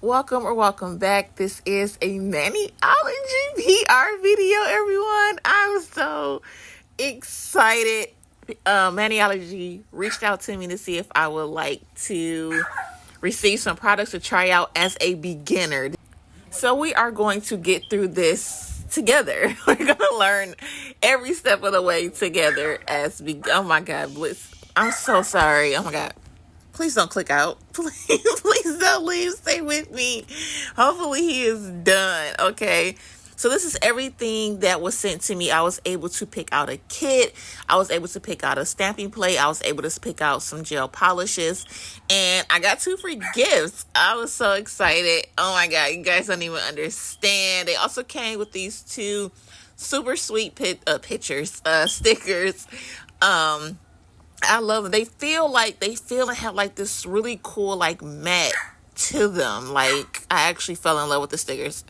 Welcome or welcome back. This is a Maniology PR video, everyone. I'm so excited. Maniology reached out to me to see if I would like to receive some products to try out as a beginner. So we are going to get through this together. We're going to learn every step of the way together oh my God, Bliss. I'm so sorry. Oh my God. Please don't click out. Please don't leave. Stay with me. Hopefully he is done. Okay. So this is everything that was sent to me. I was able to pick out a kit. I was able to pick out a stamping plate. I was able to pick out some gel polishes. And I got 2 free gifts. I was so excited. Oh my God. You guys don't even understand. They also came with these 2 super sweet stickers. I love them. They feel and have like this really cool like matte to them. Like I actually fell in love with the stickers.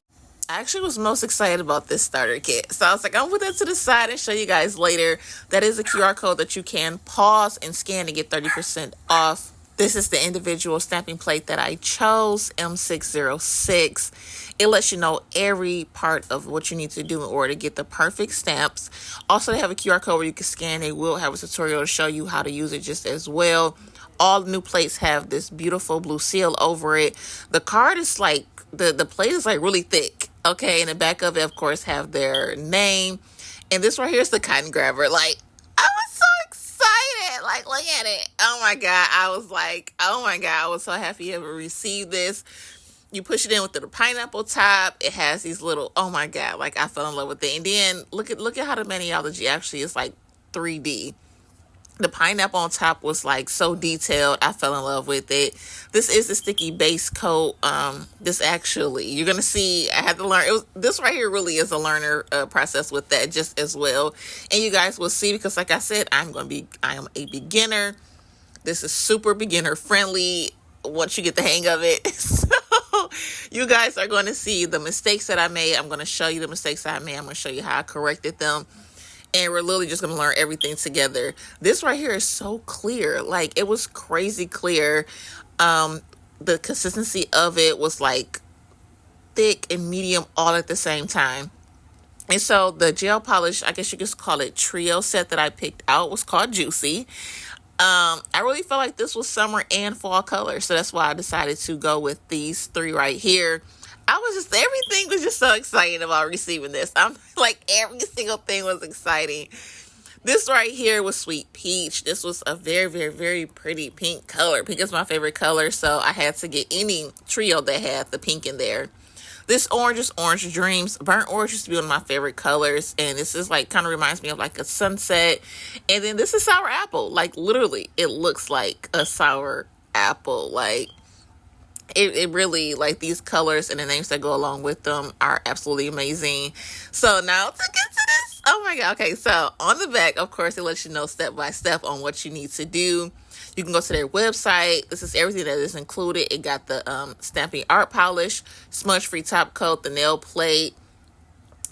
I actually was most excited about this starter kit. So I was like, I'll put that to the side and show you guys later. That is a QR code that you can pause and scan to get 30% off. This is the individual stamping plate that I chose, M606. It lets you know every part of what you need to do in order to get the perfect stamps. Also, they have a QR code where you can scan. They will have a tutorial to show you how to use it just as well. All new plates have this beautiful blue seal over it. The card is like, the plate is like really thick. Okay, and the back of it, of course, have their name. And this right here is the cotton grabber. Like, I was so excited. Like, look at it. Oh my God. I was like, oh my God. I was so happy to ever receive this. You push it in with the pineapple top. It has these little, oh my God, like I fell in love with it. And then look at how the Maniology actually is like 3D. The pineapple on top was like so detailed. I fell in love with it. This is the sticky base coat. This actually, you're going to see, I had to learn. This right here really is a learner process with that just as well. And you guys will see, because like I said, I am a beginner. This is super beginner friendly once you get the hang of it. So you guys are going to see the mistakes that I made. I'm going to show you the mistakes that I made. I'm going to show you how I corrected them. And we're literally just going to learn everything together. This right here is so clear. Like, it was crazy clear. The consistency of it was like thick and medium all at the same time. And so the gel polish, I guess you could call it trio set that I picked out, was called Juicy. I really felt like this was summer and fall color. So that's why I decided to go with these 3 right here. Everything was just so exciting about receiving this. I'm like, every single thing was exciting. This right here was Sweet Peach. This was a very, very, very pretty pink color. Pink is my favorite color, so I had to get any trio that had the pink in there. This orange is Orange Dreams. Burnt orange used to be one of my favorite colors, and this is like, kind of reminds me of like a sunset. And then this is Sour Apple. Like, literally, it looks like a sour apple. Like, it really, like, these colors and the names that go along with them are absolutely amazing. So now to get to this, oh my God. Okay, so on the back, of course, it lets you know step by step on what you need to do. You can go to their website. This is everything that is included. It got the stamping art polish, smudge-free top coat, the nail plate,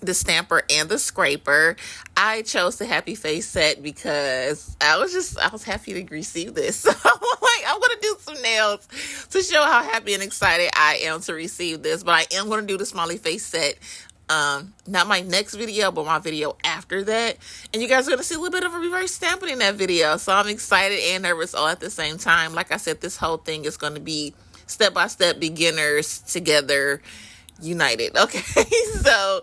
the stamper, and the scraper. I chose the Happy Face set because I was happy to receive this. So I'm going to do some nails to show how happy and excited I am to receive this. But I am going to do the Smiley Face set. Not my next video, but my video after that. And you guys are going to see a little bit of a reverse stamping in that video. So I'm excited and nervous all at the same time. Like I said, this whole thing is going to be step-by-step beginners together, united. Okay, so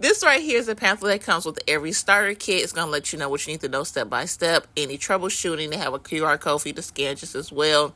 this right here is a pamphlet that comes with every starter kit. It's going to let you know what you need to know step by step. Any troubleshooting, they have a QR code for you to scan just as well.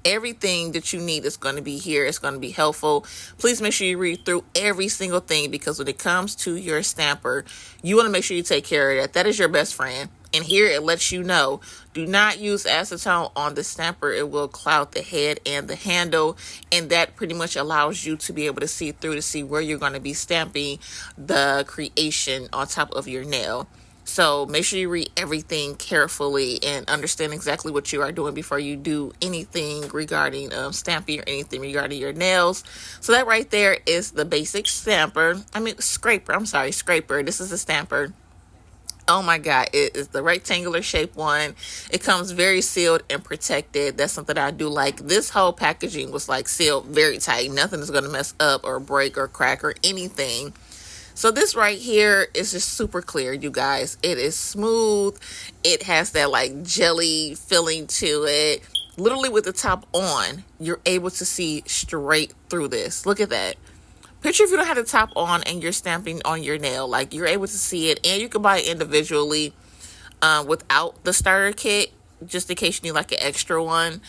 Everything that you need is going to be here. It's going to be helpful. Please make sure you read through every single thing, because when it comes to your stamper, you want to make sure you take care of that. That is your best friend. And here it lets you know, do not use acetone on the stamper. It will cloud the head and the handle. And that pretty much allows you to be able to see through to see where you're going to be stamping the creation on top of your nail. So make sure you read everything carefully and understand exactly what you are doing before you do anything regarding stamping or anything regarding your nails. So that right there is the basic scraper. This is a stamper. Oh my God, it is the rectangular shaped one. It comes very sealed and protected. That's something I do like. This whole packaging was like sealed very tight. Nothing is going to mess up or break or crack or anything. So this right here is just super clear, you guys. It is smooth. It has that like jelly feeling to it. Literally with the top on, you're able to see straight through this. Look at that. Picture if you don't have the top on and you're stamping on your nail, like you're able to see it, and you can buy it individually without the starter kit, just in case you need like an extra one.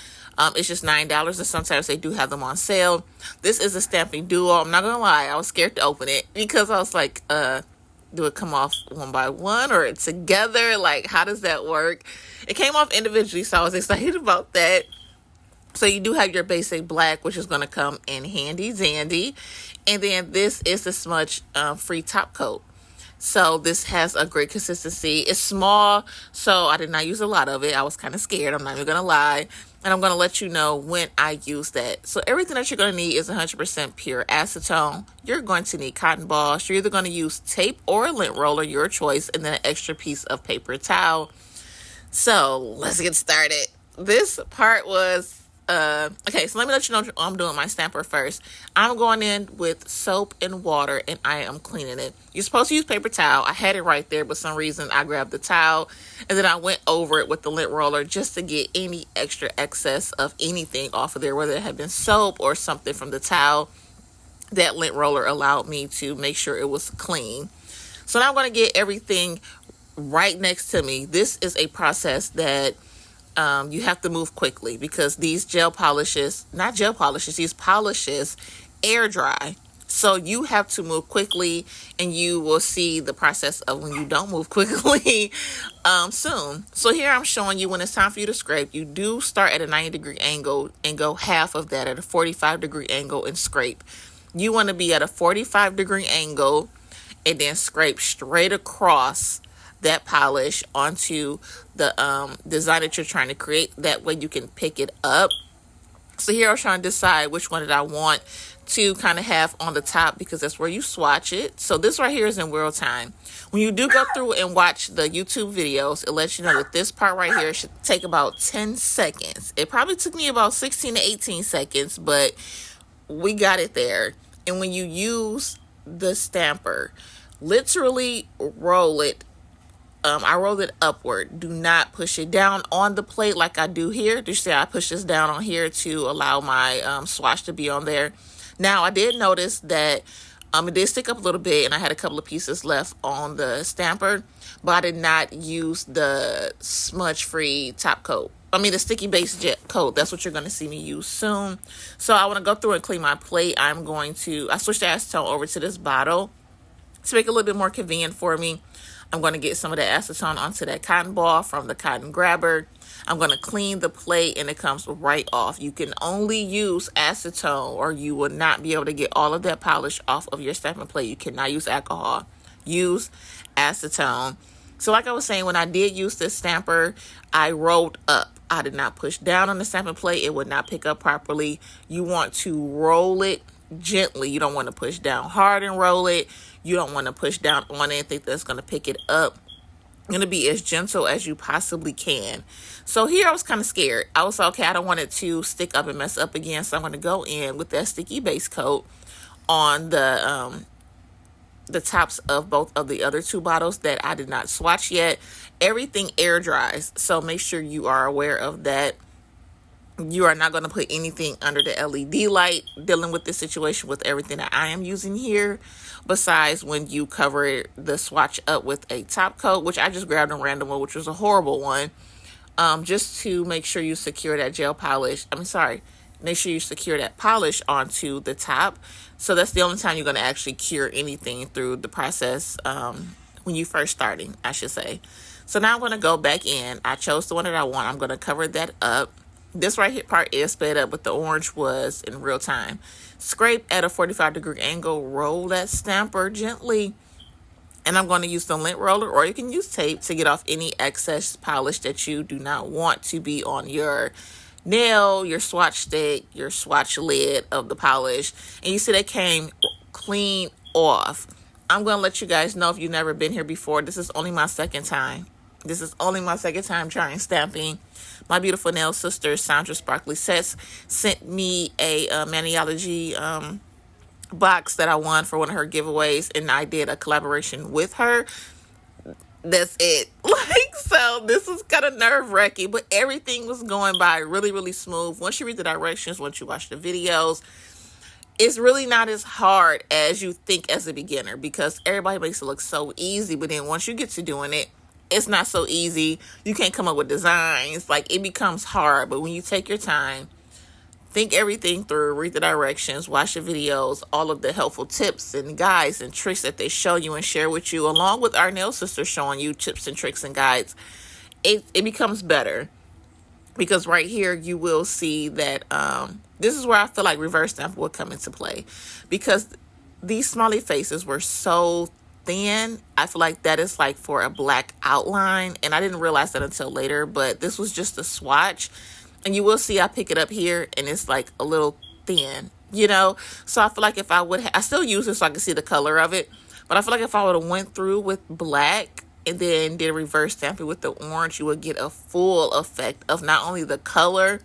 It's just $9, and sometimes they do have them on sale. This is a stamping duo. I'm not gonna lie, I was scared to open it because I was like, do it come off one by one or together? Like, how does that work? It came off individually, so I was excited about that. So you do have your basic black, which is going to come in handy dandy. And then this is the smudge free top coat. So this has a great consistency. It's small, so I did not use a lot of it. I was kind of scared. I'm not even going to lie. And I'm going to let you know when I use that. So everything that you're going to need is 100% pure acetone. You're going to need cotton balls. You're either going to use tape or a lint roller, your choice, and then an extra piece of paper towel. So let's get started. This part was okay, so let me let you know I'm doing my stamper first. I'm going in with soap and water, and I am cleaning it. You're supposed to use paper towel. I had it right there, but for some reason I grabbed the towel, and then I went over it with the lint roller just to get any extra excess of anything off of there, whether it had been soap or something from the towel. That lint roller allowed me to make sure it was clean. So now I'm going to get everything right next to me. This is a process that you have to move quickly because these these polishes air dry. So you have to move quickly, and you will see the process of when you don't move quickly soon. So here I'm showing you when it's time for you to scrape. You do start at a 90-degree angle and go half of that at a 45-degree angle and scrape. You want to be at a 45-degree angle and then scrape straight across that polish onto the design that you're trying to create. That way you can pick it up. So here I was trying to decide which one did I want to kind of have on the top, because that's where you swatch it. So this right here is in real time. When you do go through and watch the YouTube videos, it lets you know that this part right here should take about 10 seconds. It probably took me about 16 to 18 seconds, but we got it there. And when you use the stamper, literally roll it. I roll it upward. Do not push it down on the plate like I do here. Just say I push this down on here to allow my swatch to be on there. Now, I did notice that it did stick up a little bit, and I had a couple of pieces left on the stamper, but I did not use the smudge-free top coat. I mean, the sticky base jet coat. That's what you're going to see me use soon. So I want to go through and clean my plate. I switched the acetone over to this bottle to make it a little bit more convenient for me. I'm going to get some of the acetone onto that cotton ball from the cotton grabber. I'm going to clean the plate, and it comes right off. You can only use acetone, or you will not be able to get all of that polish off of your stamping plate. You cannot use alcohol. Use acetone. So like I was saying, when I did use this stamper, I rolled up. I did not push down on the stamping plate. It would not pick up properly. You want to roll it gently. You don't want to push down hard and roll it. You don't want to push down on it and think that's going to pick it up. You're going to be as gentle as you possibly can. So here I was kind of scared. I was like, okay, I don't want it to stick up and mess up again. So I'm going to go in with that sticky base coat on the tops of both of the other two bottles that I did not swatch yet. Everything air dries, so make sure you are aware of that. You are not going to put anything under the LED light dealing with this situation with everything that I am using here, besides when you cover the swatch up with a top coat, which I just grabbed a random one, which was a horrible one, just to make sure you secure that make sure you secure that polish onto the top. So that's the only time you're going to actually cure anything through the process when you first starting, I should say. So now I'm going to go back in. I chose the one that I want. I'm going to cover that up. This right here part is sped up, but the orange was in real time. Scrape at a 45-degree angle. Roll that stamper gently. And I'm going to use the lint roller, or you can use tape to get off any excess polish that you do not want to be on your nail, your swatch stick, your swatch lid of the polish. And you see that came clean off. I'm going to let you guys know if you've never been here before. This is only my second time. This is only my second time trying stamping. My beautiful nail sister, Sandra Sparkly Sets, sent me a Maniology box that I won for one of her giveaways, and I did a collaboration with her. That's it. Like, so this was kind of nerve-wracking, but everything was going by really, really smooth. Once you read the directions, once you watch the videos, it's really not as hard as you think as a beginner, because everybody makes it look so easy, but then once you get to doing it, it's not so easy. You can't come up with designs. Like, it becomes hard, but when you take your time, think everything through, read the directions, watch the videos, all of the helpful tips and guides and tricks that they show you and share with you, along with our nail sisters showing you tips and tricks and guides, it becomes better. Because right here, you will see that this is where I feel like reverse stamp would come into play. Because these smiley faces were so thin, I feel like that is like for a black outline. And I didn't realize that until later, but this was just a swatch. And you will see I pick it up here and it's like a little thin, you know? So I feel like if I would, I still use it so I can see the color of it. But I feel like if I would have went through with black and then did a reverse stamping with the orange, you would get a full effect of not only the color,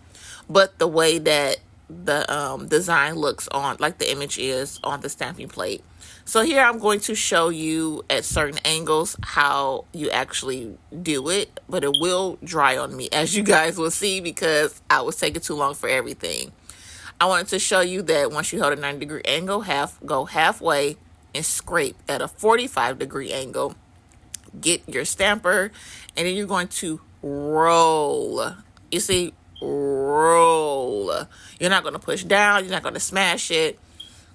but the way that the design looks on, like the image is on the stamping plate. So here I'm going to show you at certain angles how you actually do it, but it will dry on me, as you guys will see, because I was taking too long for everything. I wanted to show you that once you hold a 90-degree angle, go halfway and scrape at a 45-degree angle. Get your stamper, and then you're going to roll. You see, roll. You're not going to push down. You're not going to smash it.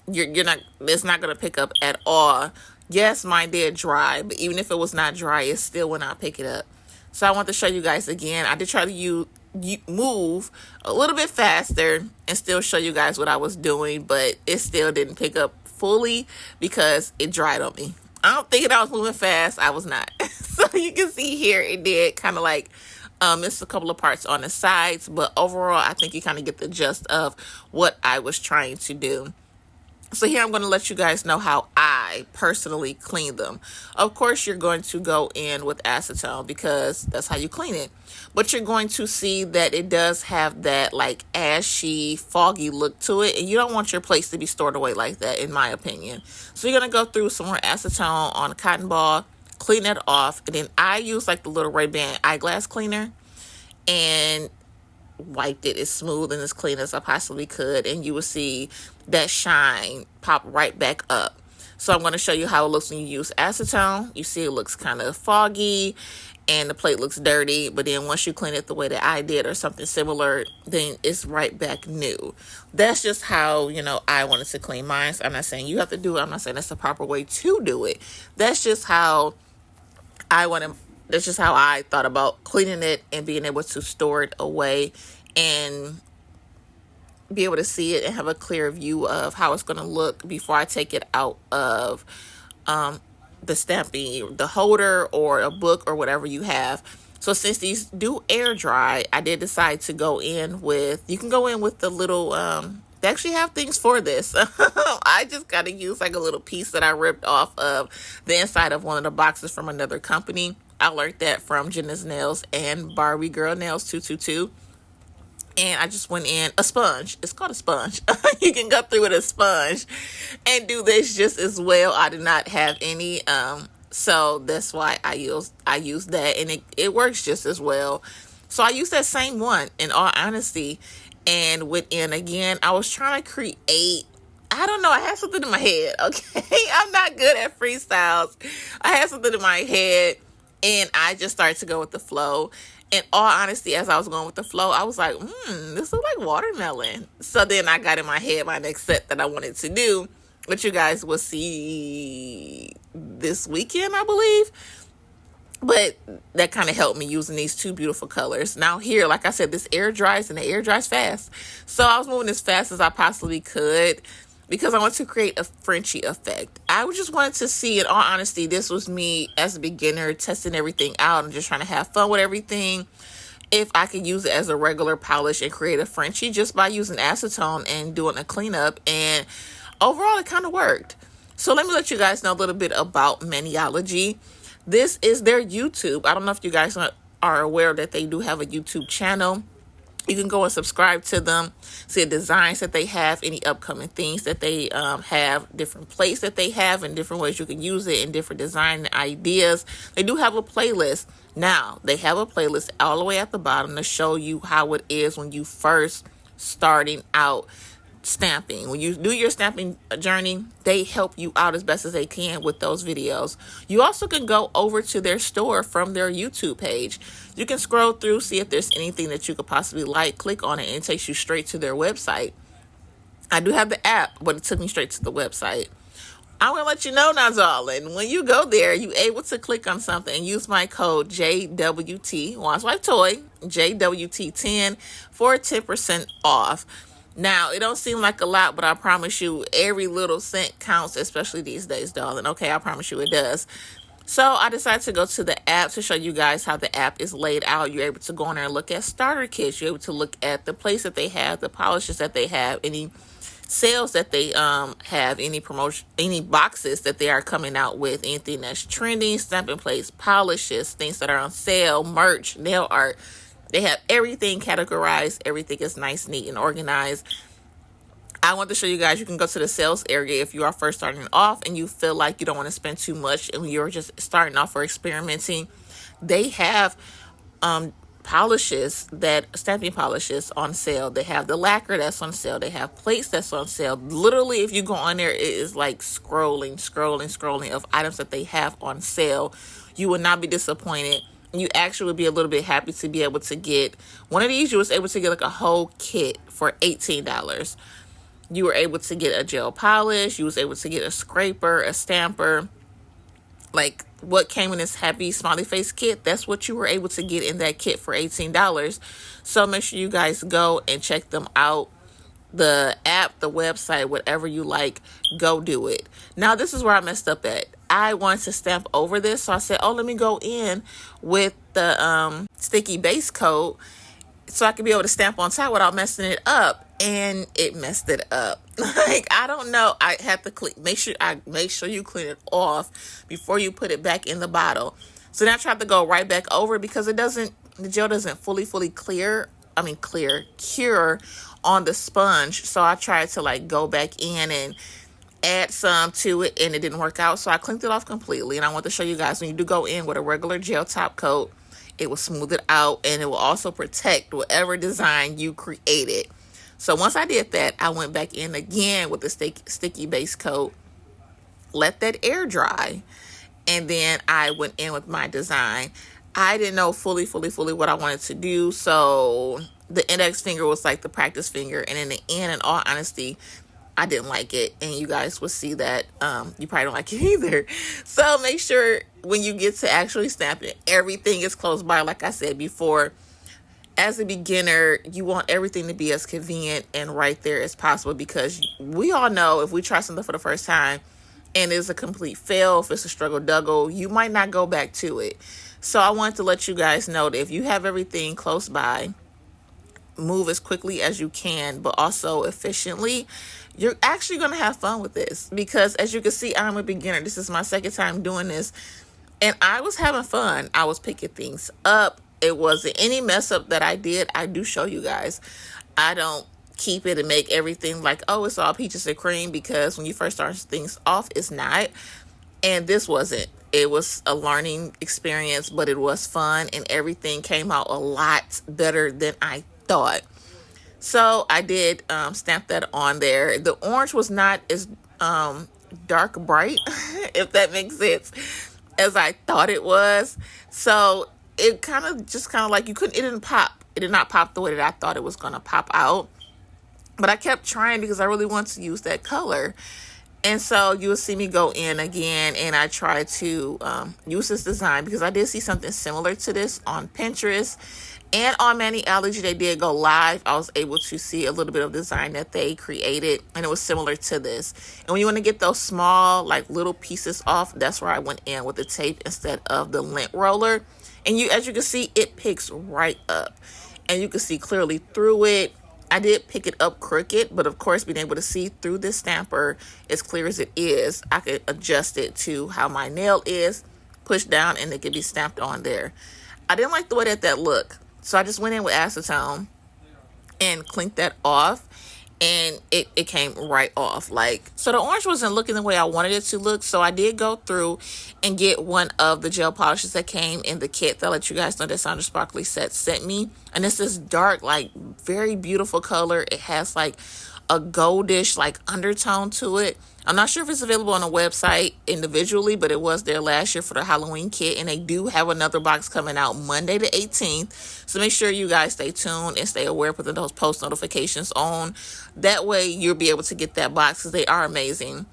You're not. It's not going to pick up at all. Yes, mine did dry, but even if it was not dry, it still will not pick it up. So I want to show you guys again. I did try to move a little bit faster and still show you guys what I was doing, but it still didn't pick up fully because it dried on me. I don't think I was moving fast. I was not. So you can see here, it did kind of like miss a couple of parts on the sides, but overall, I think you kind of get the gist of what I was trying to do. So here I'm going to let you guys know how I personally clean them. Of course, you're going to go in with acetone because that's how you clean it. But you're going to see that it does have that like ashy, foggy look to it. And you don't want your plates to be stored away like that, in my opinion. So you're going to go through some more acetone on a cotton ball, clean it off. And then I use like the little Ray-Ban eyeglass cleaner and wiped it as smooth and as clean as I possibly could, and you will see that shine pop right back up. So I'm going to show you how it looks when you use acetone. You see it looks kind of foggy and the plate looks dirty, but then once you clean it the way that I did or something similar, then it's right back new. That's just how, you know, I wanted to clean mine. So I'm not saying you have to do it. I'm not saying that's the proper way to do it. That's just how that's just how I thought about cleaning it and being able to store it away and be able to see it and have a clear view of how it's going to look before I take it out of the stamping, the holder or a book or whatever you have. So since these do air dry, I did decide to go in with, you can go in with the little, they actually have things for this. I just got to use like a little piece that I ripped off of the inside of one of the boxes from another company. I learned that from Jenna's Nails and Barbie Girl Nails 222. And I just went in, a sponge. It's called a sponge. You can go through with a sponge and do this just as well. I did not have any, so that's why I use that, and it works just as well. So I used that same one, in all honesty, and went in again. I was trying to create, I don't know, I had something in my head, okay? I'm not good at freestyles. I had something in my head, and I just started to go with the flow. In all honesty, as I was going with the flow, I was like, this looks like watermelon. So then I got in my head my next set that I wanted to do, which you guys will see this weekend, I believe. But that kind of helped me using these two beautiful colors. Now here, like I said, this air dries and the air dries fast. So I was moving as fast as I possibly could because I want to create a Frenchy effect. I just wanted to see, in all honesty, this was me as a beginner testing everything out and just trying to have fun with everything. If I could use it as a regular polish and create a Frenchy just by using acetone and doing a cleanup. And overall, it kind of worked. So let me let you guys know a little bit about Maniology. This is their YouTube. I don't know if you guys are aware that they do have a YouTube channel. You can go and subscribe to them, see the designs that they have, any upcoming things that they have, different plates that they have, and different ways you can use it, and different design ideas. They do have a playlist. Now, they have a playlist all the way at the bottom to show you how it is when you first starting out stamping. When you do your stamping journey, they help you out as best as they can with those videos. You also can go over to their store from their YouTube page. You can scroll through, see if there's anything that you could possibly like, click on it, and it takes you straight to their website. I do have the app, but it took me straight to the website. I want to let you know now, darling, when you go there, you're able to click on something and use my code JWT, Watch Like Toy, JWT10 for 10% off. Now, it don't seem like a lot, but I promise you every little cent counts, especially these days, darling. Okay, I promise you it does. So I decided to go to the app to show you guys how the app is laid out. You're able to go on there and look at starter kits. You're able to look at the plates that they have, the polishes that they have, any sales that they have, any promotion, any boxes that they are coming out with, anything that's trending, stamping plates, polishes, things that are on sale, merch, nail art. They have everything categorized. Everything is nice, neat, and organized. I want to show you guys, you can go to the sales area if you are first starting off and you feel like you don't want to spend too much and you're just starting off or experimenting. They have polishes, stamping polishes on sale. They have the lacquer that's on sale. They have plates that's on sale. Literally, if you go on there, it is like scrolling of items that they have on sale. You will not be disappointed. You actually would be a little bit happy to be able to get one of these. You was able to get like a whole kit for $18. You were able to get a gel polish. You was able to get a scraper, a stamper. Like what came in this happy smiley face kit, that's what you were able to get in that kit for $18. So make sure you guys go and check them out. The app, the website, whatever you like, go do it. Now, this is where I messed up at. I wanted to stamp over this, so I said, oh, let me go in with the sticky base coat so I could be able to stamp on top without messing it up. And it messed it up. Like, I don't know. I have to make sure you clean it off before you put it back in the bottle. So then I tried to go right back over because the gel doesn't fully cure on the sponge. So I tried to like go back in and add some to it, and it didn't work out. So I cleaned it off completely. And I want to show you guys, when you do go in with a regular gel top coat, it will smooth it out, and it will also protect whatever design you created. So once I did that, I went back in again with the sticky base coat, let that air dry, and then I went in with my design. I didn't know fully what I wanted to do, so the index finger was like the practice finger, and in the end, in all honesty, I didn't like it, and you guys will see that you probably don't like it either. So make sure when you get to actually stamping, everything is close by. Like I said before, as a beginner, you want everything to be as convenient and right there as possible, because we all know if we try something for the first time and it's a complete fail, if it's a struggle-duggle, you might not go back to it. So I wanted to let you guys know that if you have everything close by, move as quickly as you can, but also efficiently. You're actually going to have fun with this, because as you can see, I'm a beginner. This is my second time doing this, and I was having fun. I was picking things up. It wasn't any mess up that I did. I do show you guys. I don't keep it and make everything like, oh, it's all peaches and cream, because when you first start things off, it's not. And this wasn't. It was a learning experience, but it was fun, and everything came out a lot better than I thought. So I did stamp that on there. The orange was not as dark bright, if that makes sense, as I thought it was. So it kind of like it didn't pop. It did not pop the way that I thought it was going to pop out. But I kept trying because I really wanted to use that color. And so you will see me go in again, and I try to use this design because I did see something similar to this on Pinterest. And on Maniology, they did go live. I was able to see a little bit of design that they created, and it was similar to this. And when you want to get those small, like little pieces off, that's where I went in with the tape instead of the lint roller. And as you can see, it picks right up, and you can see clearly through it. I did pick it up crooked, but of course, being able to see through this stamper as clear as it is, I could adjust it to how my nail is, push down, and it could be stamped on there. I didn't like the way that looked, so I just went in with acetone and clinked that off, and it came right off. Like, so the orange wasn't looking the way I wanted it to look, so I did go through and get one of the gel polishes that came in the kit that I let you guys know that Sandra Sparkly set sent me. And it's this dark, like, very beautiful color. It has like a goldish like undertone to it. I'm not sure if it's available on the website individually, but it was there last year for the Halloween kit, and they do have another box coming out Monday the 18th. So make sure you guys stay tuned and stay aware, putting those post notifications on. That way you'll be able to get that box because they are amazing.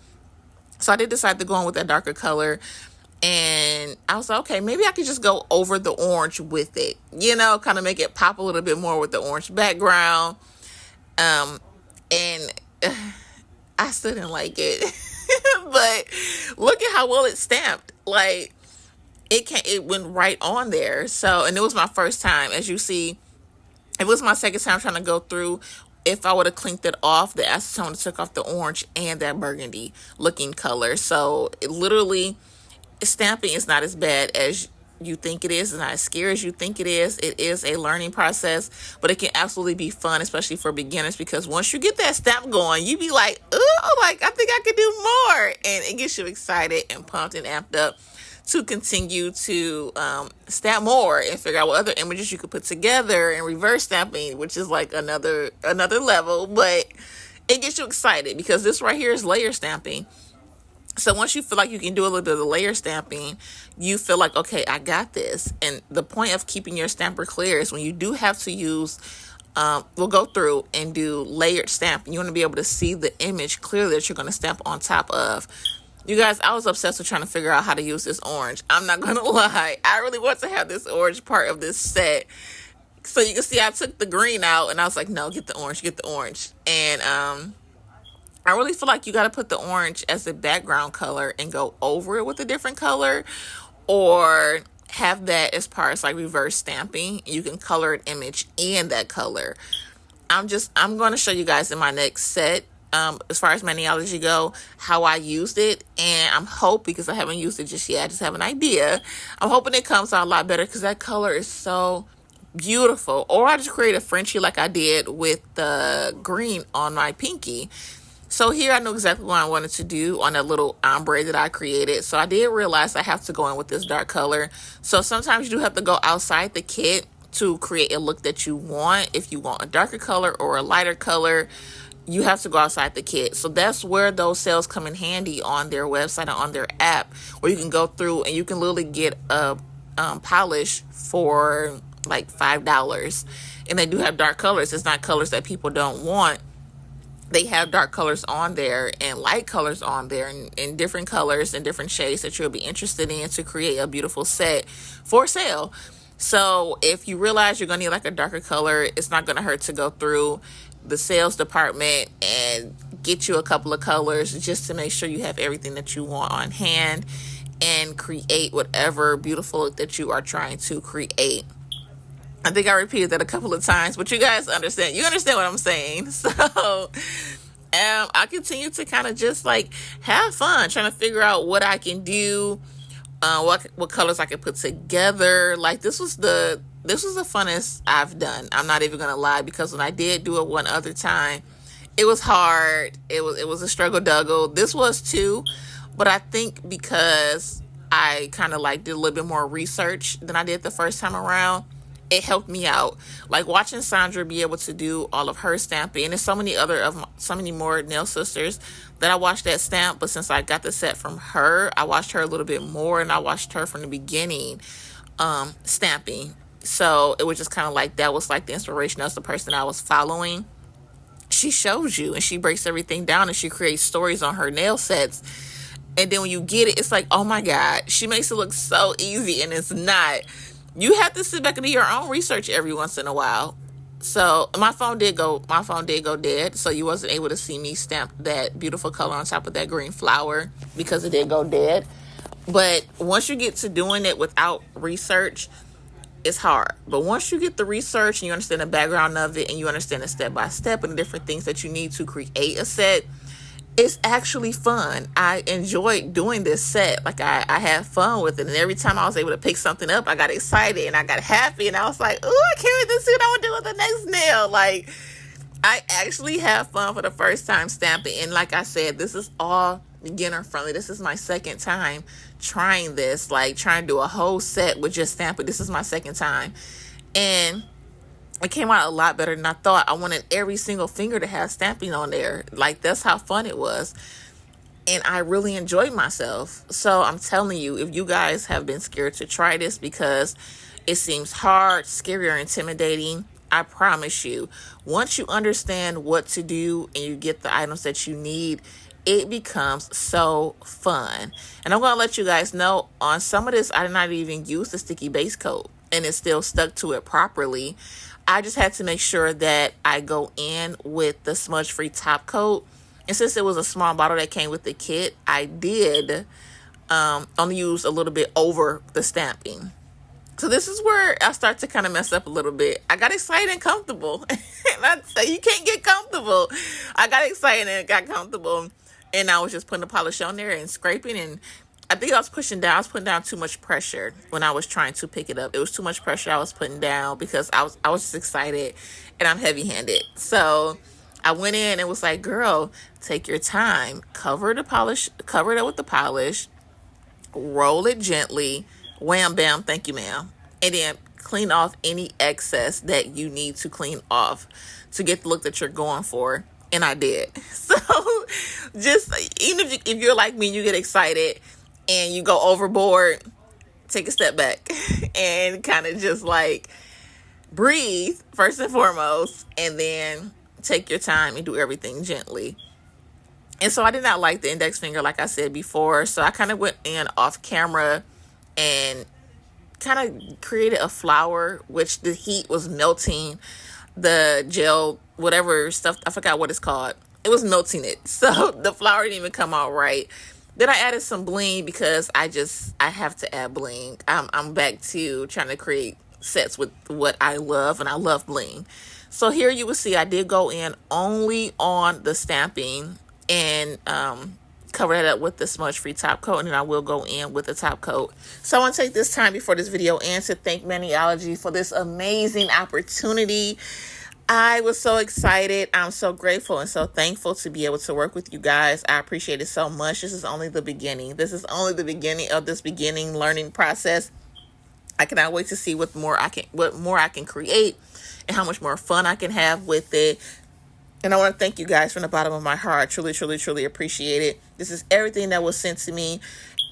So I did decide to go on with that darker color, and I was like, okay, maybe I could just go over the orange with it, you know, kind of make it pop a little bit more with the orange background. And I still didn't like it. But look at how well it's stamped. Like, it went right on there. So, and it was my first time. As you see, it was my second time trying to go through. If I would have clinked it off, the acetone took off the orange and that burgundy looking color. So it literally, stamping is not as bad as you think it is. It's not as scary as you think it is. It is a learning process, but it can absolutely be fun, especially for beginners, because once you get that stamp going, you be like, oh, like, I think I could do more. And it gets you excited and pumped and amped up to continue to stamp more and figure out what other images you could put together, and reverse stamping, which is like another level, but it gets you excited because this right here is layer stamping. So once you feel like you can do a little bit of the layer stamping, you feel like, okay, I got this. And the point of keeping your stamper clear is when you do have to use, we'll go through and do layered stamping. You want to be able to see the image clearly that you're going to stamp on top of. You guys, I was obsessed with trying to figure out how to use this orange. I'm not going to lie. I really want to have this orange part of this set. So you can see I took the green out, and I was like, no, get the orange. And, I really feel like you got to put the orange as the background color and go over it with a different color, or have that as parts like reverse stamping. You can color an image and that color. I'm going to show you guys in my next set, as far as Maniology go, how I used it. And I'm hoping, because I haven't used it just yet, I just have an idea. I'm hoping it comes out a lot better because that color is so beautiful. Or I just create a Frenchie like I did with the green on my pinky. So here I know exactly what I wanted to do on that little ombre that I created. So I did realize I have to go in with this dark color. So sometimes you do have to go outside the kit to create a look that you want. If you want a darker color or a lighter color, you have to go outside the kit. So that's where those sales come in handy on their website and on their app, where you can go through and you can literally get a polish for like $5. And they do have dark colors. It's not colors that people don't want. They have dark colors on there and light colors on there, and in different colors and different shades that you'll be interested in to create a beautiful set for sale. So if you realize you're going to need like a darker color, it's not going to hurt to go through the sales department and get you a couple of colors just to make sure you have everything that you want on hand and create whatever beautiful look that you are trying to create. I think I repeated that a couple of times, but you guys understand. You understand what I'm saying. So I continue to kind of just like have fun trying to figure out what I can do, what colors I can put together. Like this was the funnest I've done. I'm not even gonna lie, because when I did do it one other time, it was hard. It was a struggle duggle. This was too, but I think because I kind of like did a little bit more research than I did the first time around, it helped me out. Like watching Sandra be able to do all of her stamping, and there's so many more nail sisters that I watched that stamp, but since I got the set from her, I watched her a little bit more, and I watched her from the beginning stamping. So it was just kind of like, that was like the inspiration. That's the person I was following. She shows you and she breaks everything down and she creates stories on her nail sets. And then when you get it, it's like, oh my God, she makes it look so easy, and it's not. You have to sit back and do your own research every once in a while. So my phone did go dead. So you wasn't able to see me stamp that beautiful color on top of that green flower because it did go dead. But once you get to doing it without research, it's hard. But once you get the research and you understand the background of it and you understand the step-by-step and the different things that you need to create a set, it's actually fun. I enjoyed doing this set. Like I had fun with it. And every time I was able to pick something up, I got excited and I got happy. And I was like, oh, I can't wait to see what I'm going to do with the next nail. Like, I actually have fun for the first time stamping. And like I said, this is all beginner friendly. This is my second time trying this, like trying to do a whole set with just stamping. This is my second time. And it came out a lot better than I thought. I wanted every single finger to have stamping on there. Like, that's how fun it was. And I really enjoyed myself. So I'm telling you, if you guys have been scared to try this because it seems hard, scary, or intimidating, I promise you, once you understand what to do and you get the items that you need, it becomes so fun. And I'm going to let you guys know, on some of this, I did not even use the sticky base coat, and it still stuck to it properly. I just had to make sure that I go in with the smudge-free top coat. And since it was a small bottle that came with the kit, I did only use a little bit over the stamping. So this is where I start to kind of mess up a little bit. I got excited and comfortable. And I say, you can't get comfortable. I got excited and got comfortable. And I was just putting the polish on there and scraping. And I think I was putting down too much pressure when I was trying to pick it up. It was too much pressure I was putting down because I was just excited and I'm heavy-handed. So I went in and was like, girl, take your time. Cover it up with the polish. Roll it gently. Wham, bam, thank you, ma'am. And then clean off any excess that you need to clean off to get the look that you're going for. And I did. So just, even if you're like me, you get excited and you go overboard, take a step back and kind of just like breathe first and foremost, and then take your time and do everything gently. And so I did not like the index finger, like I said before. So I kind of went in off camera and kind of created a flower, which the heat was melting the gel, whatever stuff, I forgot what it's called. It was melting it. So the flower didn't even come out right. Then I added some bling because I have to add bling. I'm back to trying to create sets with what I love, and I love bling. So here you will see I did go in only on the stamping and cover that up with the smudge-free top coat, and then I will go in with the top coat. So I want to take this time before this video ends to thank Maniology for this amazing opportunity. I was so excited. I'm so grateful and so thankful to be able to work with you guys. I appreciate it so much. This is only the beginning. This is only the beginning of this beginning learning process. I cannot wait to see what more I can create and how much more fun I can have with it. And I want to thank you guys from the bottom of my heart. Truly, truly, truly appreciate it. This is everything that was sent to me.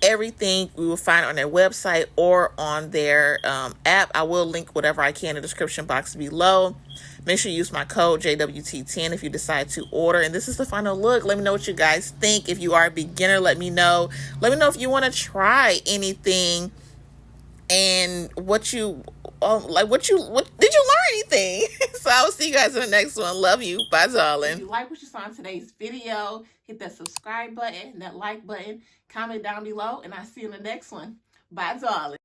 Everything we will find on their website or on their app. I will link whatever I can in the description box below. Make sure you use my code JWT10 if you decide to order. And this is the final look. Let me know what you guys think. If you are a beginner, let me know. Let me know if you want to try anything and what did you learn anything? So I will see you guys in the next one. Love you. Bye, darling. If you like what you saw in today's video, hit that subscribe button, that like button, comment down below, and I'll see you in the next one. Bye, darling.